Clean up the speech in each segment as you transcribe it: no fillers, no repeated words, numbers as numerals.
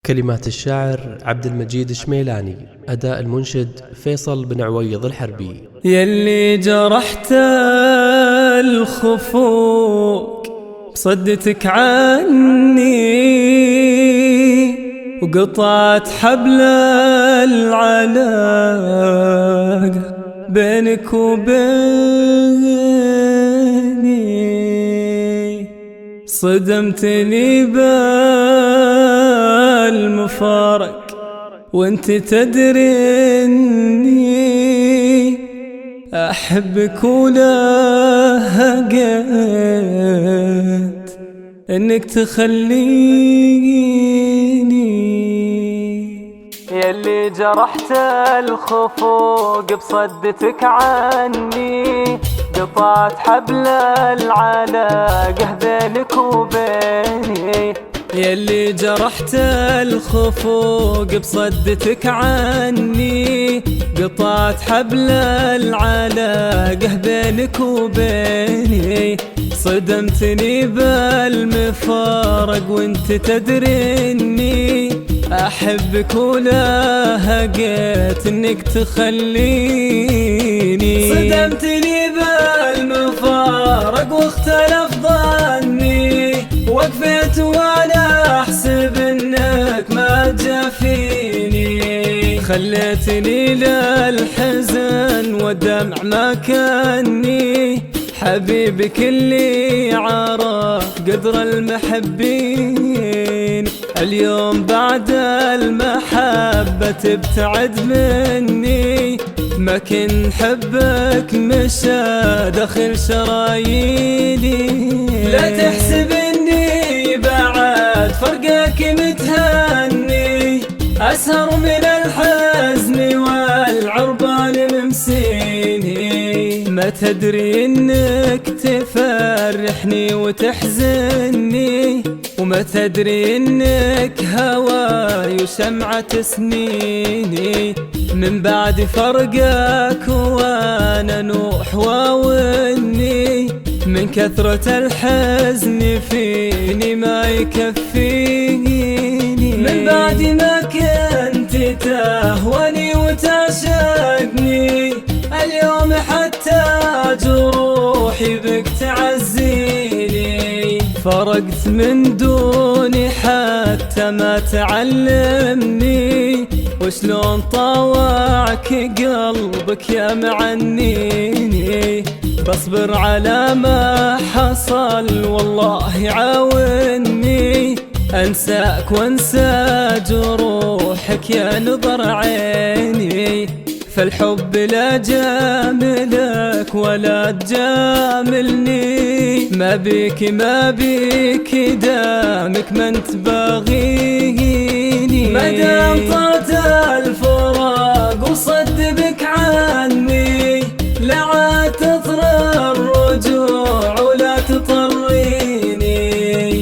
كلمات الشاعر عبد المجيد الشميلاني، أداء المنشد فيصل بن عويض الحربي. يلي جرحت الخفوق بصدتك عني وقطعت حبل العلاقة بينك وبيني، صدمتني بالمفارق وانت تدري اني احبك ولهجت انك تخليني. يلي جرحت الخفوق بصدتك عني، قطعت حبل العلاقة بينك وبيني. يلي جرحت الخفوق بصدتك عني، قطعت حبل العلاقة بينك وبيني، صدمتني بالمفارق وانت تدري اني احبك ولهجت انك تخليني. صدمتني بالمفارق واختلف ظني، وقفت وانا احسب انك ما جافيني، خليتني للحزن والدمع ما كاني حبيبك اللي عرف قدر المحبين. اليوم بعد المحبة تبتعد مني، ما كنت حبك مشى داخل شراييني. لا تحسب اني بعد فرقك متهني، اسهر من الحزن والعربان ممسيني، ما تدري انك تفرحني وتحزني، وما تدري انك هواي وشمعة سنيني. من بعد فرقك وانا نوح واوني، من كثرة الحزن فيني ما يكفيني. من بعد ما كنت تهوني وتعشقني، اليوم حتى جروحي بك تعزيني. فرقت من دوني حتى ما تعلمني، وشلون طاوعك قلبك يا معنيني. بصبر على ما حصل والله يعاوني، انساك وانسى جروحك يا نظر عيني. فالحب لا جاملك ولا تجاملني، ما بيك ما بيك دامك ما انت باغيني. مادام طرت الفراق وصد بك عني، لا عاد تطرى الرجوع ولا تطريني،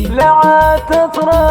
لا عاد تطرى